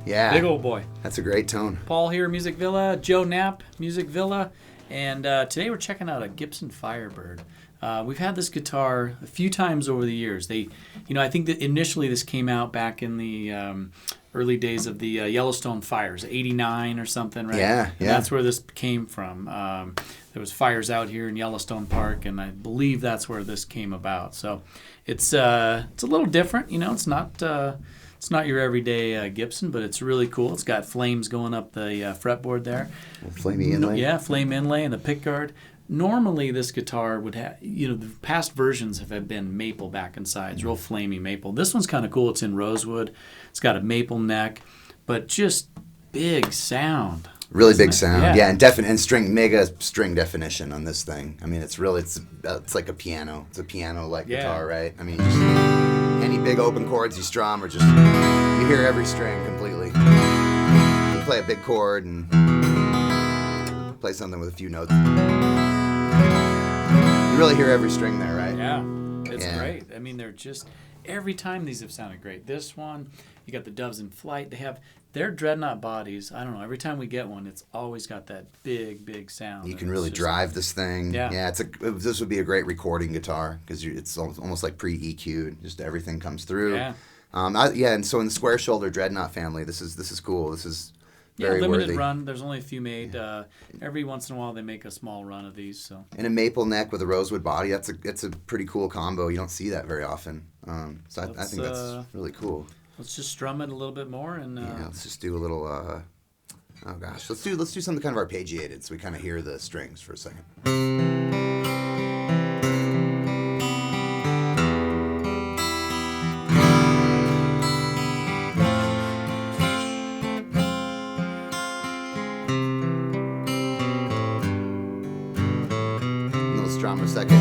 Yeah. Big old boy. That's a great tone. Paul here, Music Villa. Joe Knapp, Music Villa. And today we're checking out a Gibson Firebird. We've had this guitar a few times over the years. I think that initially this came out back in the early days of the Yellowstone fires, '89 or something, right? Yeah. And that's where this came from. There was fires out here in Yellowstone Park, and I believe that's where this came about. So it's a little different. It's not your everyday Gibson, but it's really cool. It's got flames going up the fretboard there. Flamey inlay. Yeah, flame inlay and the pickguard. Normally, this guitar would have, the past versions have been maple back and sides, real flamey maple. This one's kind of cool. It's in rosewood. It's got a maple neck, but just big sound. Really big sound. Yeah. And mega string definition on this thing. I mean, it's like a piano. It's a piano-like guitar, right? I mean, just any big open chords you strum or just, you hear every string completely. You play a big chord and play something with a few notes. You really hear every string there, right? Yeah, it's great. I mean, they're just, every time these have sounded great. This one, you got the Doves in Flight. They have their dreadnought bodies. I don't know, every time we get one, it's always got that big, big sound. You can really drive this thing. Yeah. This would be a great recording guitar because it's almost like pre-EQ'd. Just everything comes through. Yeah. And so in the square shoulder dreadnought family, this is cool. This is very limited worthy. run. There's only a few made. Every once in a while, they make a small run of these. So. And a maple neck with a rosewood body. It's a pretty cool combo. You don't see that very often. I think that's really cool. Let's just strum it a little bit more and. Let's just do a little. Let's do something kind of arpeggiated so we kind of hear the strings for a second. Strum a second.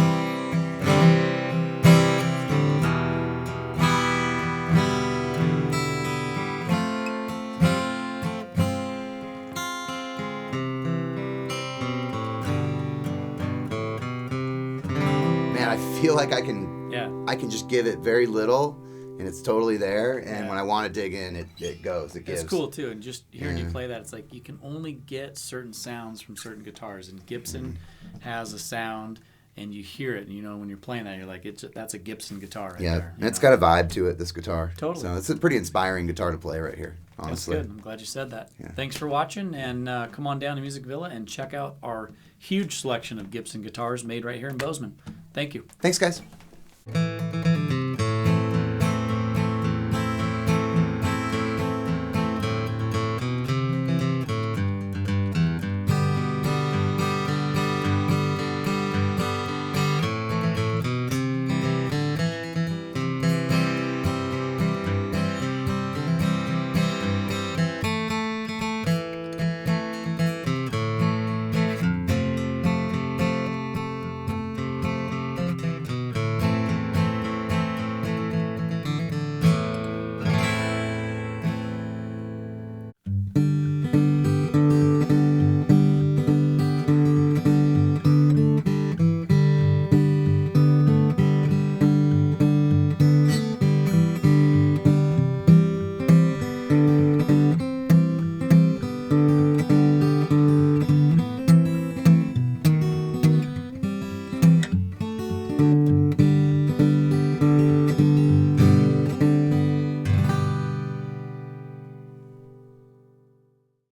Man, I feel like I can just give it very little and it's totally there, and when I want to dig in, it goes. It gives. It's cool too, and just hearing you play that, it's like you can only get certain sounds from certain guitars, and Gibson has a sound, and you hear it, and when you're playing that, you're like, that's a Gibson guitar right there. And it's got a vibe to it, this guitar. Totally. So it's a pretty inspiring guitar to play right here, honestly. That's good. I'm glad you said that. Yeah. Thanks for watching, and come on down to Music Villa and check out our huge selection of Gibson guitars made right here in Bozeman. Thank you. Thanks, guys.